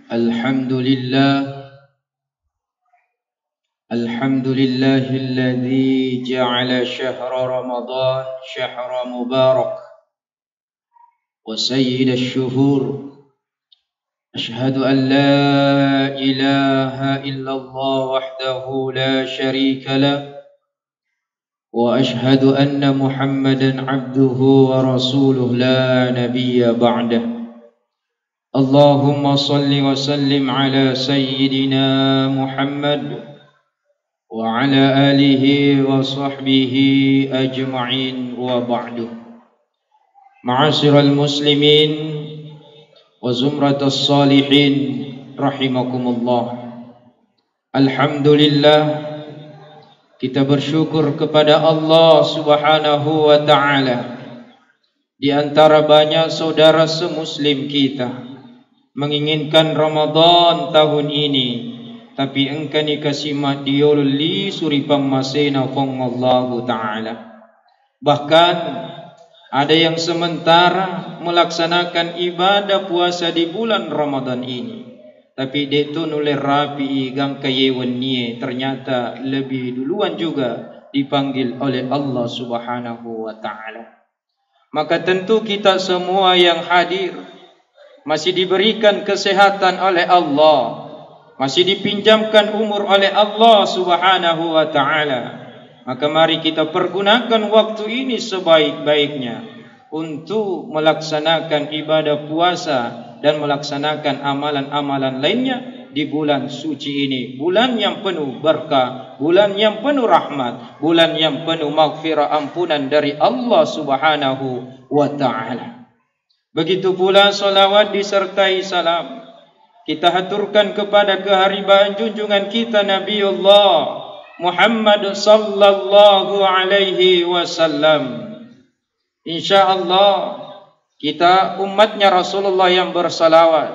الحمد لله الذي جعل شهر رمضان شهر مبارك وسيد الشهور. أشهد أن لا إله إلا الله وحده لا شريك له، وأشهد أن محمدا عبده ورسوله لا نبي بعده. اللهم صل وسلم على سيدنا محمد وعلى آله وصحبه أجمعين، وبعد. معاشر المسلمين وزمرة الصالحين رحمكم الله. Alhamdulillah, kita bersyukur kepada Allah Subhanahu wa ta'ala. Di antara banyak saudara semuslim kita menginginkan Ramadan tahun ini, tapi engkau ni kasimat diolli suripam masena fong Allah ta'ala. Bahkan ada yang sementara melaksanakan ibadah puasa di bulan Ramadan ini, tapi dia tu nulis rapi gang kayewan nie, ternyata lebih duluan juga dipanggil oleh Allah Subhanahu wa ta'ala. Maka tentu kita semua yang hadir masih diberikan kesehatan oleh Allah, masih dipinjamkan umur oleh Allah Subhanahu wa ta'ala. Maka mari kita pergunakan waktu ini sebaik-baiknya untuk melaksanakan ibadah puasa dan melaksanakan amalan-amalan lainnya di bulan suci ini. Bulan yang penuh berkah, bulan yang penuh rahmat, bulan yang penuh maghfirah, ampunan dari Allah Subhanahu wa ta'ala. Begitu pula salawat disertai salam kita haturkan kepada keharibaan junjungan kita Nabiullah Muhammad sallallahu alaihi wasallam. InsyaAllah kita umatnya Rasulullah yang bersalawat,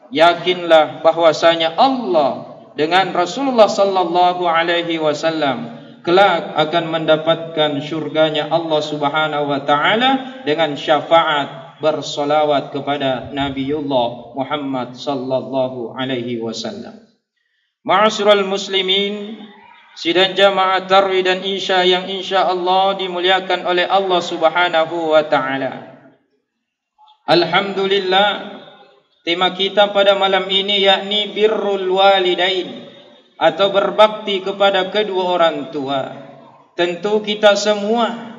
yakinlah bahwasanya Allah dengan Rasulullah sallallahu alaihi wasallam kelak akan mendapatkan syurganya Allah Subhanahu wa ta'ala dengan syafaat bersalawat kepada Nabiullah Muhammad sallallahu alaihi wasallam. Ma'asyiral muslimin, sidang jamaah tarawih dan isya yang insyaallah dimuliakan oleh Allah Subhanahu wa ta'ala. Alhamdulillah, tema kita pada malam ini yakni birrul walidain, atau berbakti kepada kedua orang tua. Tentu kita semua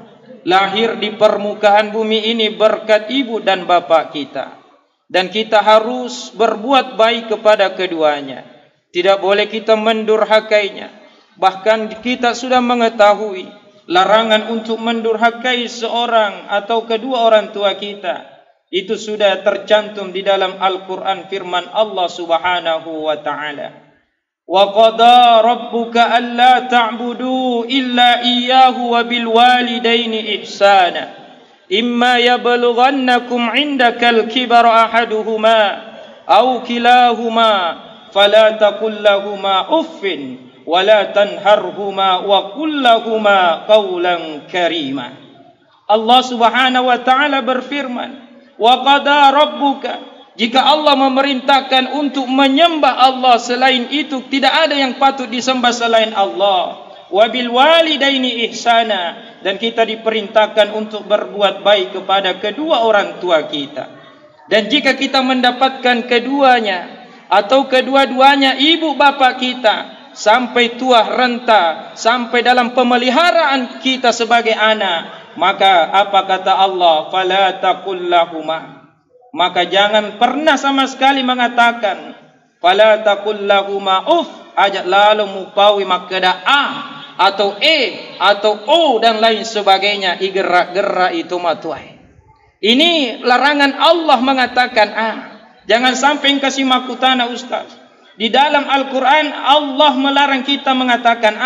lahir di permukaan bumi ini berkat ibu dan bapa kita, dan kita harus berbuat baik kepada keduanya. Tidak boleh kita mendurhakainya. Bahkan kita sudah mengetahui larangan untuk mendurhakai seorang atau kedua orang tua kita. Itu sudah tercantum di dalam Al-Quran, firman Allah Subhanahu wa ta'ala. وَقَضَى رَبُّكَ أَلَّا تَعْبُدُوا إِلَّا إِيَّاهُ وَبِالْوَالِدَيْنِ إِحْسَانًا إِمَّا يَبْلُغَنَّكُمْ عِنْدَكَ الْكِبَرَ أَحَدُهُمَا أَوْ كِلَاهُمَا فَلَا تَقُل لَّهُمَا أُفٍّ وَلَا تَنْهَرْهُمَا وَقُل لَّهُمَا قَوْلًا كَرِيمًا. Allah Subhanahu wa ta'ala berfirman, وَقَضَى رَبُّكَ, jika Allah memerintahkan untuk menyembah Allah, selain itu tidak ada yang patut disembah selain Allah. Wabil walidaini ihsana, dan kita diperintahkan untuk berbuat baik kepada kedua orang tua kita. Dan jika kita mendapatkan keduanya atau kedua-duanya ibu bapa kita sampai tua renta, sampai dalam pemeliharaan kita sebagai anak, maka apa kata Allah? Fala taqul lahuma, maka jangan pernah sama sekali mengatakan fala taqul lahuma uff, ajak lalu mupawi makada atau atau o dan lain sebagainya, igerak-gerak itu matuai. Ini larangan Allah mengatakan jangan sampai kasih makutana ustaz. Di dalam Al-Quran Allah melarang kita mengatakan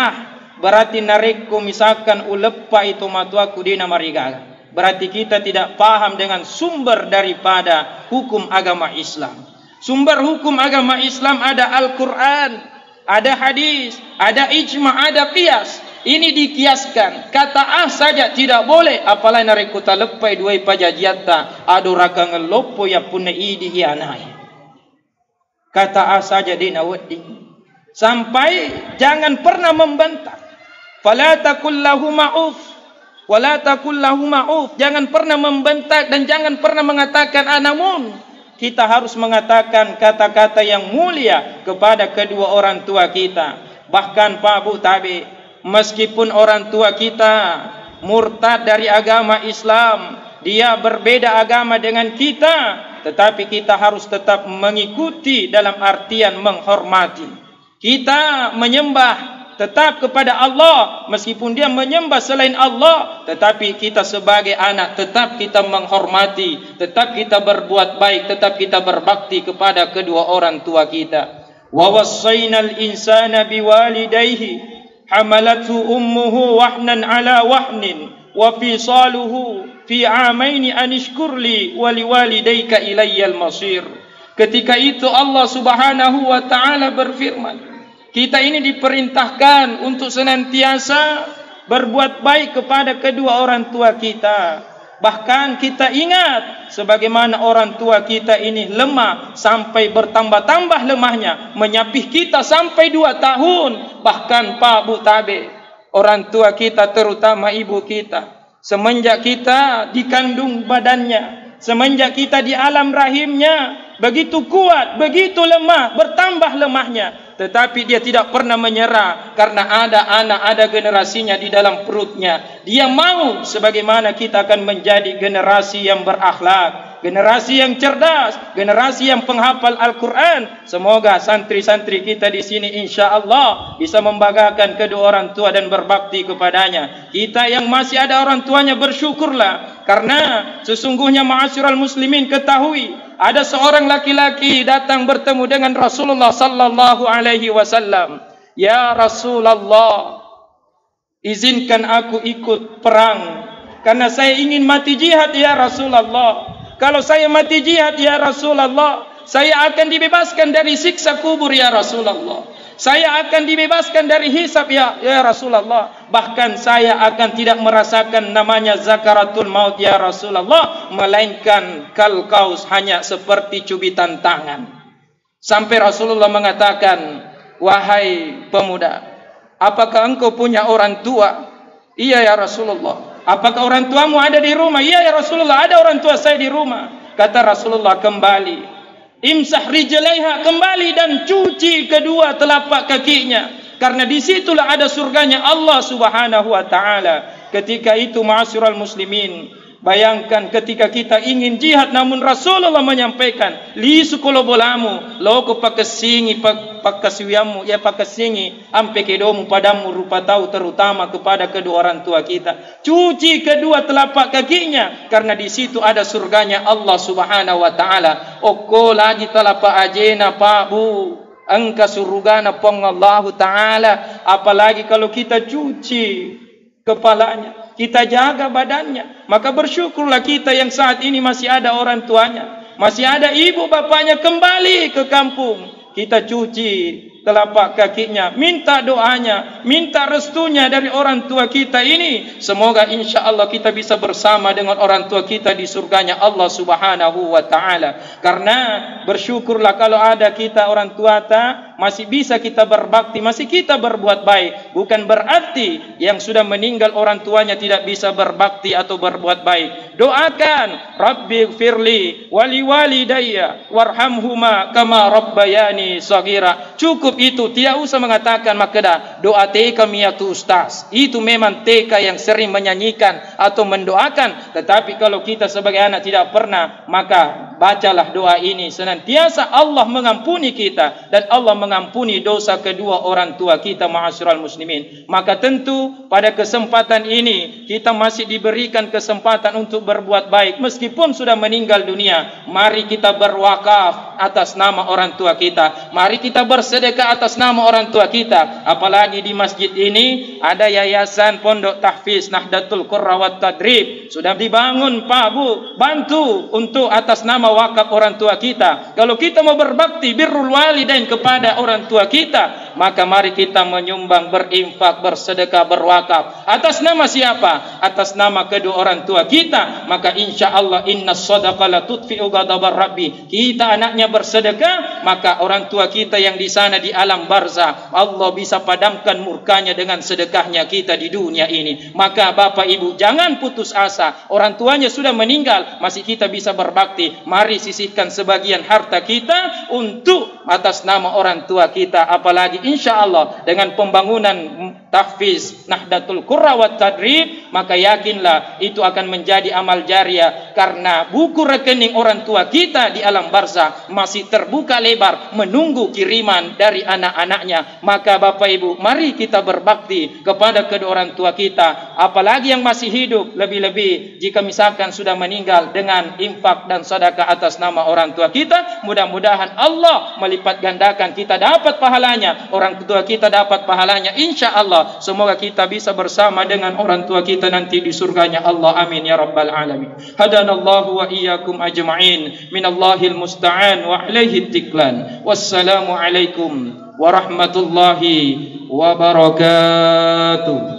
berarti narikku misalkan ulepa itu matuaku dina marigaga. Berarti kita tidak paham dengan sumber daripada hukum agama Islam. Sumber hukum agama Islam ada Al-Quran, ada hadis, ada ijma', ada qiyas. Ini dikiaskan. Kata saja tidak boleh, apalagi narikuta lepai duai pajajiata adu raka ngelopo ya punna idi hianai. kata saja dina wedi. Sampai jangan pernah membentak. Fala taqul lahu ma'uf wala taqul lahu ma'uf. Jangan pernah membentak dan jangan pernah mengatakan namun kita harus mengatakan kata-kata yang mulia kepada kedua orang tua kita. Bahkan Pak Bu Tabi, meskipun orang tua kita murtad dari agama Islam, dia berbeda agama dengan kita, tetapi kita harus tetap mengikuti dalam artian menghormati. Kita menyembah tetap kepada Allah, meskipun dia menyembah selain Allah, tetapi kita sebagai anak tetap kita menghormati, tetap kita berbuat baik, tetap kita berbakti kepada kedua orang tua kita. Wa wassaynal insana biwalidayhi hamalathu ummuhu wahnan ala wahnin wa fisaluhu fi amaini anishkurli wa liwalidayka ilayyal masir. Ketika itu Allah Subhanahu wa taala berfirman, kita ini diperintahkan untuk senantiasa berbuat baik kepada kedua orang tua kita. Bahkan kita ingat sebagaimana orang tua kita ini lemah sampai bertambah-tambah lemahnya, menyapih kita sampai 2 tahun. Bahkan Pak Bu Tabe, orang tua kita terutama ibu kita, semenjak kita dikandung badannya, semenjak kita di alam rahimnya, begitu kuat, begitu lemah, bertambah lemahnya, tetapi dia tidak pernah menyerah karena ada anak, ada generasinya di dalam perutnya. Dia mau sebagaimana kita akan menjadi generasi yang berakhlak, generasi yang cerdas, generasi yang penghafal Al-Quran. Semoga santri-santri kita di sini insya-Allah bisa membanggakan kedua orang tua dan berbakti kepadanya. Kita yang masih ada orang tuanya bersyukurlah, karena sesungguhnya ma'asyiral muslimin ketahui, ada seorang laki-laki datang bertemu dengan Rasulullah sallallahu alaihi wasallam. Ya Rasulullah, izinkan aku ikut perang karena saya ingin mati jihad ya Rasulullah. Kalau saya mati jihad ya Rasulullah, saya akan dibebaskan dari siksa kubur ya Rasulullah. Saya akan dibebaskan dari hisab ya Rasulullah. Bahkan saya akan tidak merasakan namanya zakaratul maut ya Rasulullah, melainkan kalkaus, hanya seperti cubitan tangan. Sampai Rasulullah mengatakan, wahai pemuda, apakah engkau punya orang tua? Iya ya Rasulullah. Apakah orang tuamu ada di rumah? Iya ya Rasulullah, ada orang tua saya di rumah. Kata Rasulullah, kembali, imsah rijlaiha, kembali dan cuci kedua telapak kakinya, karena disitulah ada surganya Allah Subhanahu wa taala. Ketika itu ma'asyiral muslimin, bayangkan ketika kita ingin jihad namun Rasulullah menyampaikan, li sukolo bolamu loko pakesingi pakasiwiamu ya pakesingi ampe kedomu padamu rupa tahu, terutama kepada kedua orang tua kita. Cuci kedua telapak kakinya, karena di situ ada surganya Allah Subhanahu wa taala. Oko lagi telapak ajena Pak Bu, engka surgana pong Allah taala. Apalagi kalau kita cuci kepalanya, kita jaga badannya, maka bersyukurlah kita yang saat ini masih ada orang tuanya, masih ada ibu bapaknya. Kembali ke kampung, kita cuci telapak kakinya, minta doanya, minta restunya dari orang tua kita ini. Semoga insya Allah kita bisa bersama dengan orang tua kita di surganya Allah Subhanahu wa taala. Karena bersyukurlah kalau ada kita orang tua masih bisa kita berbakti, masih kita berbuat baik. Bukan berarti yang sudah meninggal orang tuanya tidak bisa berbakti atau berbuat baik. Doakan, Rabbighfirli wali walidayya warhamhuma kama rabbayani shaghira. Cukup itu, tidak usah mengatakan makeda doa TK miyatu ustaz. Itu memang TK yang sering menyanyikan atau mendoakan. Tetapi kalau kita sebagai anak tidak pernah, maka bacalah doa ini senantiasa. Allah mengampuni kita dan Allah mengampuni dosa kedua orang tua kita ma'asyiral muslimin. Maka tentu pada kesempatan ini kita masih diberikan kesempatan untuk berbuat baik meskipun sudah meninggal dunia. Mari kita berwakaf atas nama orang tua kita. Mari kita bersedekah atas nama orang tua kita. Apalagi di masjid ini ada yayasan Pondok Tahfiz Nahdlatul Qurra wat Tadrib, sudah dibangun Pak Bu. Bantu untuk atas nama wakaf orang tua kita. Kalau kita mau berbakti birrul walidain kepada orang tua kita, maka mari kita menyumbang, berinfak, bersedekah, berwakaf. Atas nama siapa? Atas nama kedua orang tua kita. Maka insya Allah innas shadaqah la tudfi'u ghadabar rabbi. Kita anaknya bersedekah, maka orang tua kita yang di sana di alam barzah, Allah bisa padamkan murkanya dengan sedekahnya kita di dunia ini. Maka Bapak Ibu jangan putus asa. Orang tuanya sudah meninggal, masih kita bisa berbakti. Mari sisihkan sebagian harta kita untuk atas nama orang tua kita. Apalagi insya Allah dengan pembangunan tahfiz Nahdlatul Qurra wat Tadrib, maka yakinlah itu akan menjadi amal jariah, karena buku rekening orang tua kita di alam barzah masih terbuka lebar menunggu kiriman dari anak-anaknya. Maka Bapak Ibu, mari kita berbakti kepada kedua orang tua kita, apalagi yang masih hidup, lebih-lebih jika misalkan sudah meninggal, dengan infak dan sedekah atas nama orang tua kita. Mudah-mudahan Allah melipat gandakan, kita dapat pahalanya, orang tua kita dapat pahalanya insya Allah. Semoga kita bisa bersama dengan orang tua kita nanti di surganya Allah. Amin ya rabbal alamin. Hadanallahu wa iyyakum ajma'in. Minallahil musta'an wa alaihi tiklan. Wassalamu alaikum warahmatullahi wabarakatuh.